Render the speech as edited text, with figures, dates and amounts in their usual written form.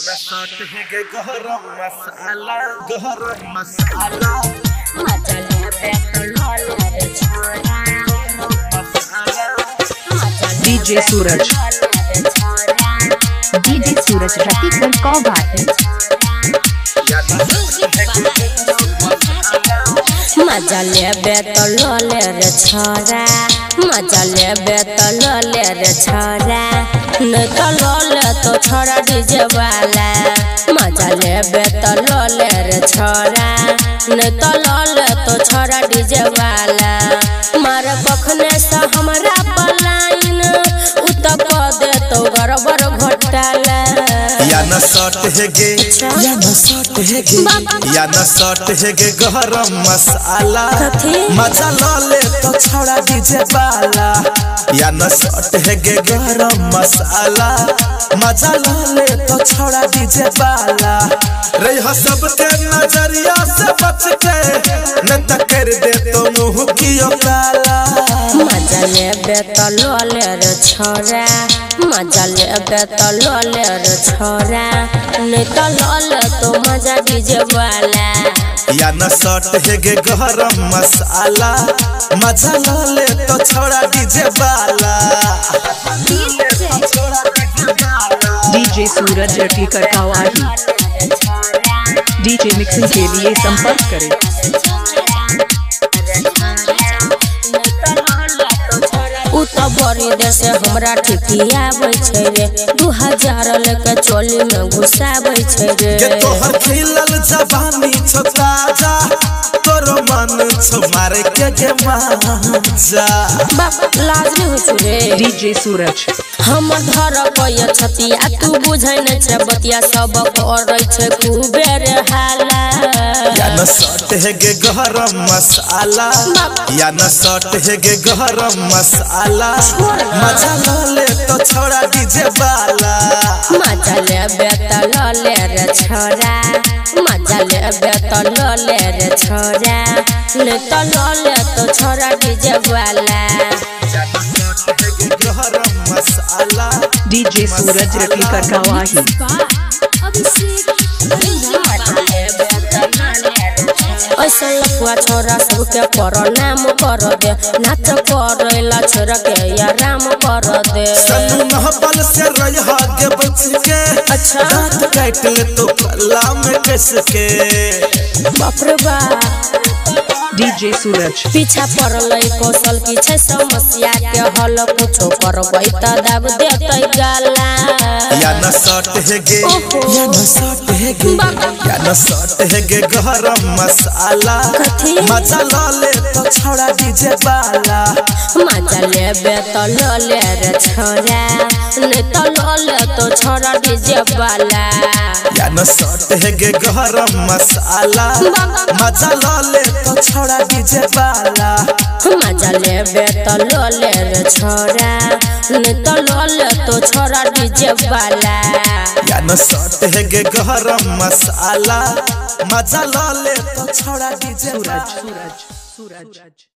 Shot है गे गरम मसाला मजा ले पेट्रोल रे छोरा डीजे सूरज रफीक को बात मजा ले पेट्रोल रे छोरा मजा ले पेट्रोल रे छोरा नहीं तो लोले तो छोरा डीजे वाला मजा ले पेट्रोल रे छोरा नहीं तो लोले तो छोरा डीजे वाला मारे पखने से हमरा पलाइन उत को दे तो गड़बड़ घोटाला या न शॉट है गे गरम मसाला मजा ले तो छोड़ा डीजे वाला या न शॉट है गे गरम मसाला मजा ले तो छोड़ा डीजे वाला रही हो सबके नजरिया से बच के न कर दे तो मुंह की काला मजा ले पेट्रोल रे छोरा मजा ले पेट्रोल रे छोरा नहीं तो लोले तो मजा डीजे वाला या न शॉट है गे गरम मसाला मजा ले तो छोड़ा डीजे वाला डीजे सूरज रफीक कवाही डीजे मिक्सिंग के लिए संपर्क करें। बड़ी देर से हमरा ठिकियाबै छै रे 2000 लेके चोली में घुसाबै छै रे तोहर खिलल जवानी छो ताजा तोरो मन छो मारे के मजा बाप लाज नहीं हो छु रे डीजे सूरज हमर घर पय छतिया तू बुझै नै छै बतिया सब करै छै खूबे रे हाला या न शॉट है गे गरम मसाला या न शॉट है गे गरम मसाला मजा ले तो छोड़ा डीजे वाला मजा ले पेट्रोल रे छोरा मजा ले पेट्रोल रे छोरा ले तो लोले तो छोरा डीजे वाला गरम मसाला डीजे सूरज रफीक कवाही ऐसा लफुआ छोरा सबके पर नाम कर दे नाच करेला छोरा के या राम कर दे सनु महबल से रहा के बच के अच्छा रात काट ले तो कला में कस के बाप रे बाप डीजे सूरज पीछा पड़ल कौशल की छै समस्या के हल कुछो करबै त दाब देतै गाला या न शॉट है गे गरम मसाला मजा ले तो छोड़ा डीजे वाला मजा ले पेट्रोल रे छोरा नहीं तो लोले तो छोड़ा डीजे वाला या न शॉट है गे गरम मसाला मजा ले तो छोड़ा डीजे वाला मजा ले पेट्रोल रे छोरा नहीं तो लोले तो छोड़ा डीजे वाला या न शॉट है गे गरम मसाला मजा ले तो छोड़ा डीजे वाला सूरज